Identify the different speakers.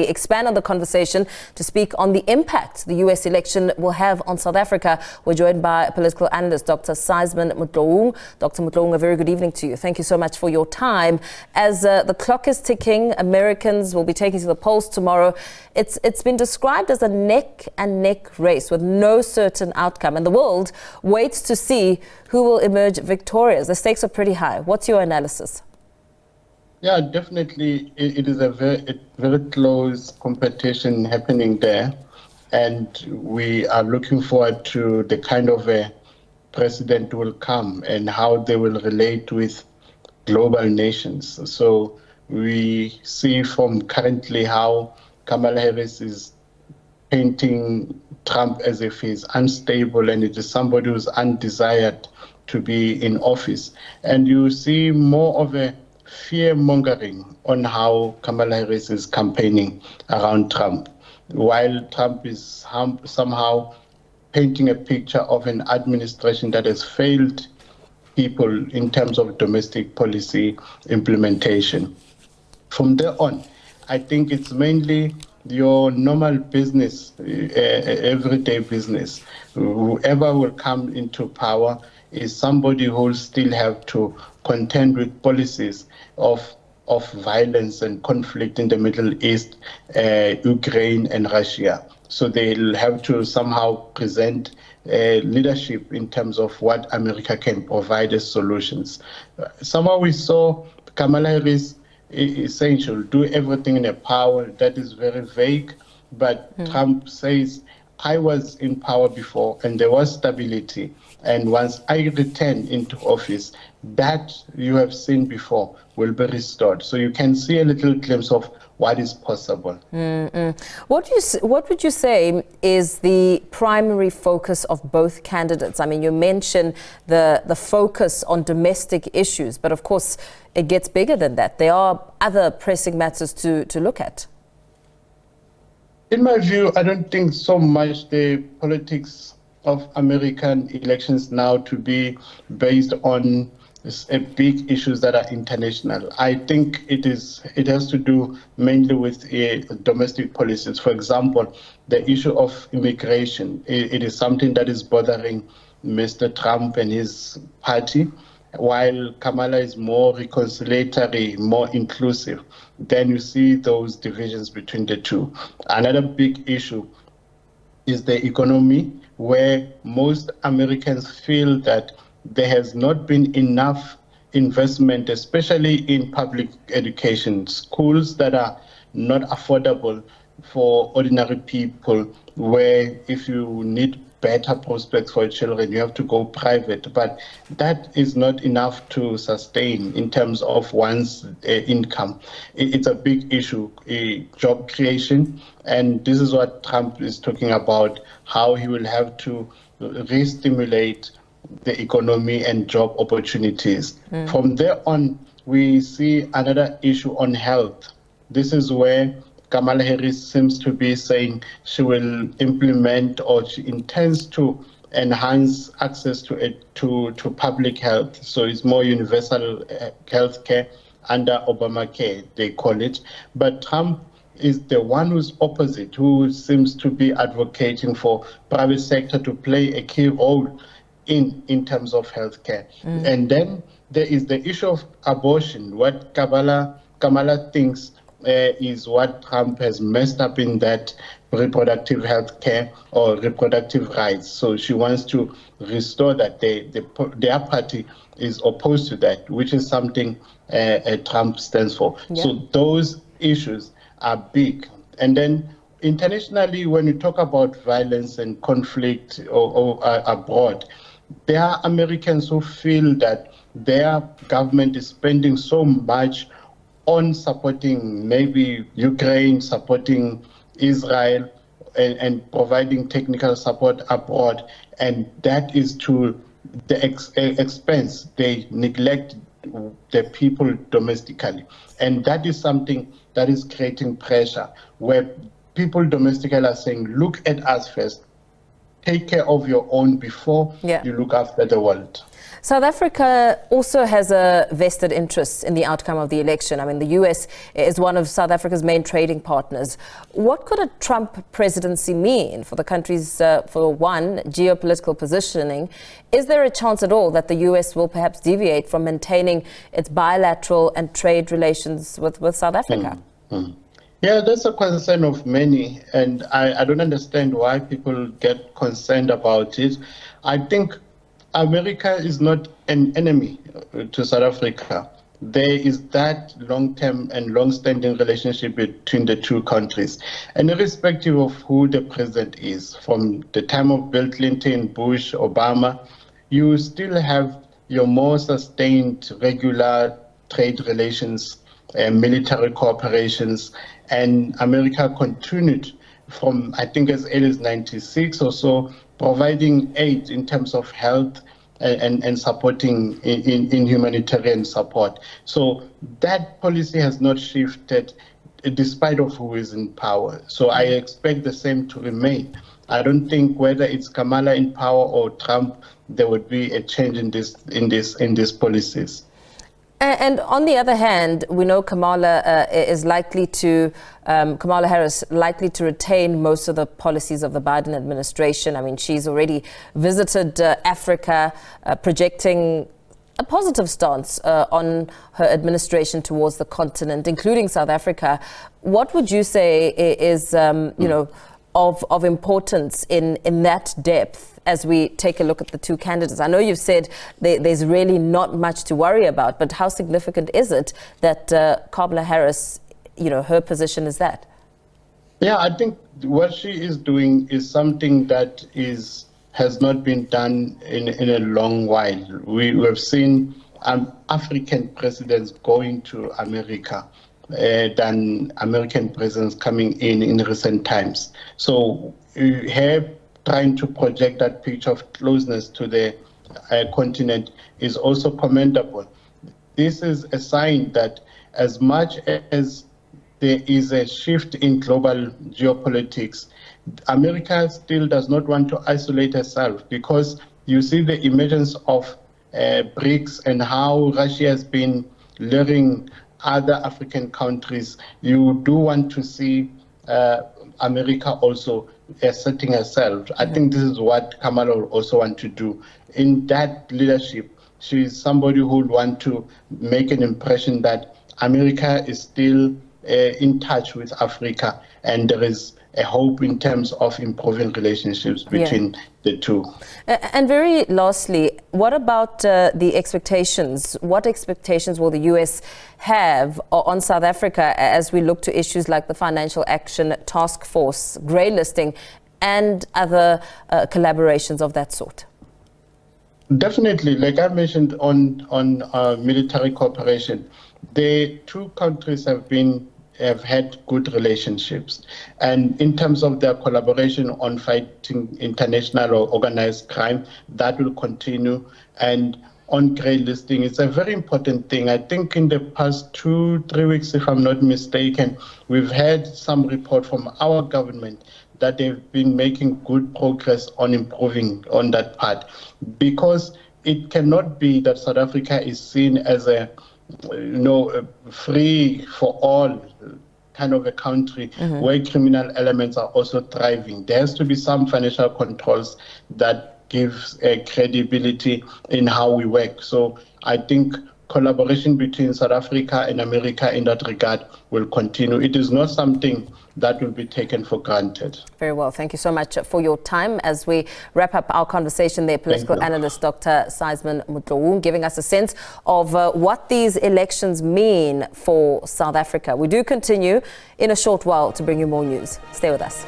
Speaker 1: we expand on the conversation to speak on the impact the US election will have on South Africa. We're joined by political analyst Dr. Sysman Motloung. Dr. Motloung, a very good evening to you. Thank you so much for your time. As the clock is ticking, Americans will be taking to the polls tomorrow. It's been described as a neck-and-neck race with no certain outcome, and the world waits to see who will emerge victorious. The stakes are pretty high. What's your analysis?
Speaker 2: Yeah, definitely. It is a very close competition happening there, and we are looking forward to the kind of a president who will come and how they will relate with global nations. So we see from currently how Kamala Harris is painting Trump as if he's unstable and it is somebody who's undesired to be in office. And you see more of a fear-mongering on how Kamala Harris is campaigning around Trump, while Trump is somehow painting a picture of an administration that has failed people in terms of domestic policy implementation. From there on, I think it's mainly your normal business, everyday business. Whoever will come into power is somebody who will still have to contend with policies of violence and conflict in the Middle East, Ukraine and Russia. So they'll have to somehow present leadership in terms of what America can provide as solutions. Somehow we saw Kamala Harris saying she'll do everything in her power. That is very vague, but Trump says, I was in power before and there was stability. And once I return into office, that you have seen before will be restored. So you can see a little glimpse of what is possible.
Speaker 1: What would you say is the primary focus of both candidates? I mean, you mentioned the focus on domestic issues, but of course it gets bigger than that. There are other pressing matters to look at.
Speaker 2: In my view, I don't think so much the politics of American elections now to be based on big issues that are international. I think it has to do mainly with domestic policies. For example, the issue of immigration. It is something that is bothering Mr. Trump and his party, while Kamala is more reconciliatory, more inclusive. Then you see those divisions between the two. Another big issue is the economy, where most Americans feel that there has not been enough investment, especially in public education, schools that are not affordable for ordinary people, where if you need better prospects for children, you have to go private. But that is not enough to sustain in terms of one's income. It's a big issue, job creation. And this is what Trump is talking about, how he will have to re-stimulate the economy and job opportunities. From there on, we see another issue on health. This is where Kamala Harris seems to be saying she will implement, or she intends to enhance access to public health. So it's more universal health care under Obamacare, they call it. But Trump is the one who's opposite, who seems to be advocating for private sector to play a key role in terms of healthcare. And then there is the issue of abortion. What Kamala thinks is what Trump has messed up in that reproductive health care or reproductive rights. So she wants to restore that. Their party is opposed to that, which is something Trump stands for. Yeah. So those issues are big. And then internationally, when you talk about violence and conflict or abroad, there are Americans who feel that their government is spending so much on supporting maybe Ukraine, supporting Israel, and providing technical support abroad. And that is to the expense. They neglect the people domestically. And that is something that is creating pressure, where people domestically are saying, look at us first. take care of your own before you look after the world.
Speaker 1: South Africa also has a vested interest in the outcome of the election. I mean, the US is one of South Africa's main trading partners. What could a Trump presidency mean for the country's, for one, geopolitical positioning? Is there a chance at all that the US will perhaps deviate from maintaining its bilateral and trade relations with South Africa?
Speaker 2: Yeah, that's a concern of many, and I don't understand why people get concerned about it. I think America is not an enemy to South Africa. There is that long-term and long-standing relationship between the two countries. And irrespective of who the president is, from the time of Bill Clinton, Bush, Obama, you still have your more sustained regular trade relations, military cooperations, and America continued from, I think, as early as 96 or so, providing aid in terms of health and supporting in humanitarian support. So that policy has not shifted despite of who is in power. So I expect the same to remain. I don't think whether it's Kamala in power or Trump, there would be a change in these policies.
Speaker 1: And on the other hand, we know Kamala Harris likely to retain most of the policies of the Biden administration. I mean, she's already visited Africa, projecting a positive stance on her administration towards the continent, including South Africa. What would you say is, of importance in that depth as we take a look at the two candidates? I know you've said there's really not much to worry about, but how significant is it that Kamala Harris, her position is that?
Speaker 2: Yeah, I think what she is doing is something that has not been done in a long while. We have seen African presidents going to America than American presidents coming in recent times. So her trying to project that picture of closeness to the continent is also commendable. This is a sign that as much as there is a shift in global geopolitics, America still does not want to isolate herself, because you see the emergence of BRICS and how Russia has been luring other African countries. You do want to see America also asserting herself. I think this is what Kamala will also want to do. In that leadership, she is somebody who would want to make an impression that America is still in touch with Africa, and there is a hope in terms of improving relationships between the two.
Speaker 1: And very lastly, what about the expectations? What expectations will the US have on South Africa as we look to issues like the Financial Action Task Force, grey listing, and other collaborations of that sort?
Speaker 2: Definitely, like I mentioned on military cooperation, the two countries have had good relationships, and in terms of their collaboration on fighting international or organized crime, that will continue. And on grey listing, it's a very important thing. I think in the past 2-3 weeks, if I'm not mistaken, we've had some report from our government that they've been making good progress on improving on that part, because it cannot be that South Africa is seen as a free for all kind of a country where criminal elements are also thriving. There has to be some financial controls that gives credibility in how we work. So I think collaboration between South Africa and America in that regard will continue. It is not something that will be taken for granted.
Speaker 1: Very well. Thank you so much for your time. As we wrap up our conversation there, political analyst Dr. Sysman Motloung giving us a sense of what these elections mean for South Africa. We do continue in a short while to bring you more news. Stay with us.